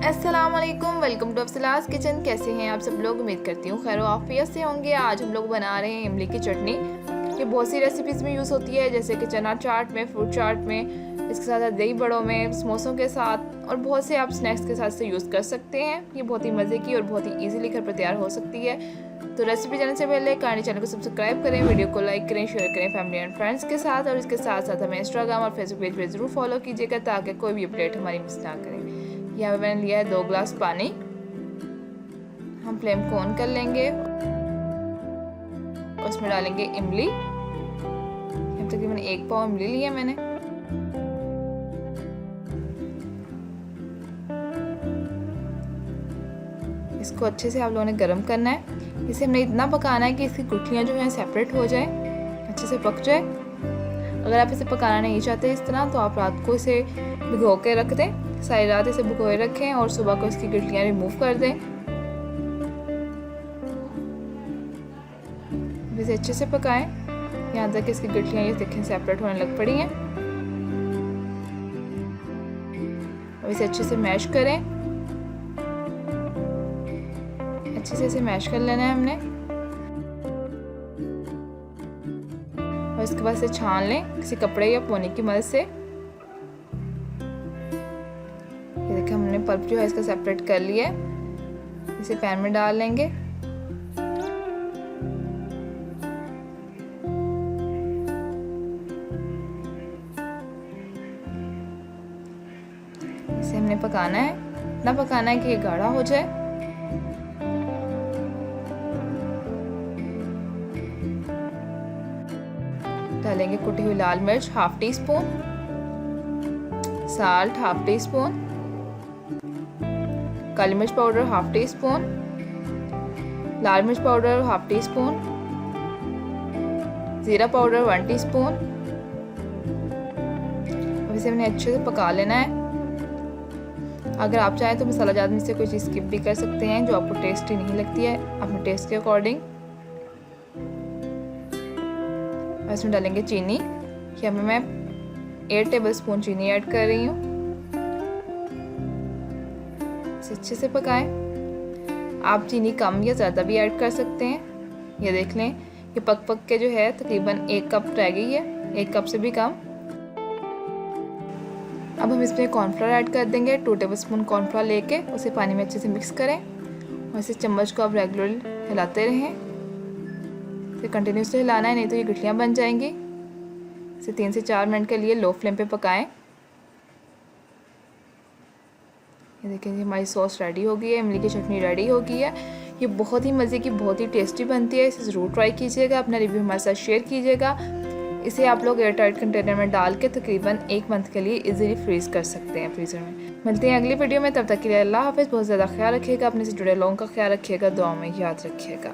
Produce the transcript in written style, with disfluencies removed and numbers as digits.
अस्सलाम वालेकुम, welcome to अफसलास kitchen. कैसे हैं आप सब लोग? उम्मीद करती हूँ खैर आफियत से होंगे। आज हम लोग बना रहे हैं इमली की चटनी। ये बहुत सी रेसिपीज़ में यूज़ होती है, जैसे कि चना चाट में, फ्रूट चाट में, इसके साथ साथ दही बड़ों में, समोसों के साथ और बहुत से आप स्नैक्स के साथ से यूज़ कर सकते हैं। ये बहुत ही मज़े की और बहुत ही ईजीली घर पर तैयार हो सकती है। तो रेसिपी जानने से पहले काइंडली चैनल को सब्सक्राइब करें, वीडियो को लाइक करें, शेयर करें फैमिली एंड फ्रेंड्स के साथ, और इसके साथ साथ हमें इंस्टाग्राम और फेसबुक पेज पर ज़रूर फॉलो कीजिएगा ताकि कोई भी अपडेट हमारी मिस ना करें। यहाँ पे मैंने लिया है 2 ग्लास पानी। हम फ्लेम को ऑन कर लेंगे, उसमें डालेंगे इमली। तकरीबन 1 पाव इमली लिया मैंने। इसको अच्छे से आप लोगों ने गर्म करना है। इसे हमने इतना पकाना है कि इसकी गुठलियाँ जो हैं सेपरेट हो जाए, अच्छे से पक जाए। अगर आप इसे पकाना नहीं चाहते इस तरह, तो आप रात को इसे भिगो के रख दें, सारी रात इसे भिगोए रखें और सुबह को इसकी गिल्टियाँ रिमूव कर दें। इसे अच्छे से पकाएं यहाँ तक इसकी गिल्टियाँ ये देखें सेपरेट होने लग पड़ी हैं। अब इसे अच्छे से मैश करें, अच्छे से इसे मैश कर लेना है हमने। और इसके बाद इसे छान लें किसी कपड़े या पोनी की मदद से। ये देखिए हमने पल्प जो है इसका सेपरेट कर लिया है। इसे पैन में डाल लेंगे। इसे हमने पकाना है, इतना पकाना है कि ये गाढ़ा हो जाए। डालेंगे कुटी हुई लाल मिर्च ½ teaspoon, salt ½ teaspoon, काली मिर्च पाउडर ½ टी स्पून, लाल मिर्च पाउडर ½ टी स्पून, जीरा पाउडर 1 टी स्पून। अब इसे हमने अच्छे से पका लेना है। अगर आप चाहें तो मसाला जात में से कोई चीज़ स्किप भी कर सकते हैं जो आपको टेस्टी नहीं लगती है, अपने टेस्ट के अकॉर्डिंग। इसमें डालेंगे चीनी। यहाँ में मैं 8 टेबलस्पून चीनी ऐड कर रही हूँ। इसे अच्छे से पकाएं। आप चीनी कम या ज़्यादा भी ऐड कर सकते हैं। ये देख लें ये पक के जो है तकरीबन 1 कप रह गई है, 1 कप से भी कम। अब हम इसमें कॉर्नफ्लोर ऐड कर देंगे। 2 टेबलस्पून कॉर्नफ्लोर लेके उसे पानी में अच्छे से मिक्स करें और इसे चम्मच को आप रेगुलर हिलाते रहें। इसे कंटिन्यूसली हिलाना है, नहीं तो ये गुठलियाँ बन जाएंगी। इसे 3 से 4 मिनट के लिए लो फ्लेम पे पकाएं। ये देखें जी हमारी सॉस रेडी हो गई है, इमली की चटनी रेडी हो गई है। ये बहुत ही मज़े की, बहुत ही टेस्टी बनती है। इसे ज़रूर ट्राई कीजिएगा, अपना रिव्यू हमारे साथ शेयर कीजिएगा। इसे आप लोग एयर टाइट कंटेनर में डाल के तकरीबन 1 मंथ के लिए इजीली फ्रीज़ कर सकते हैं फ्रीज़र में। मिलते हैं अगली वीडियो में, तब तक के लिए अल्लाह हाफ़िज़। बहुत ज़्यादा ख्याल रखिएगा, अपने से जुड़े लोगों का ख्याल रखिएगा, दुआ में याद रखिएगा।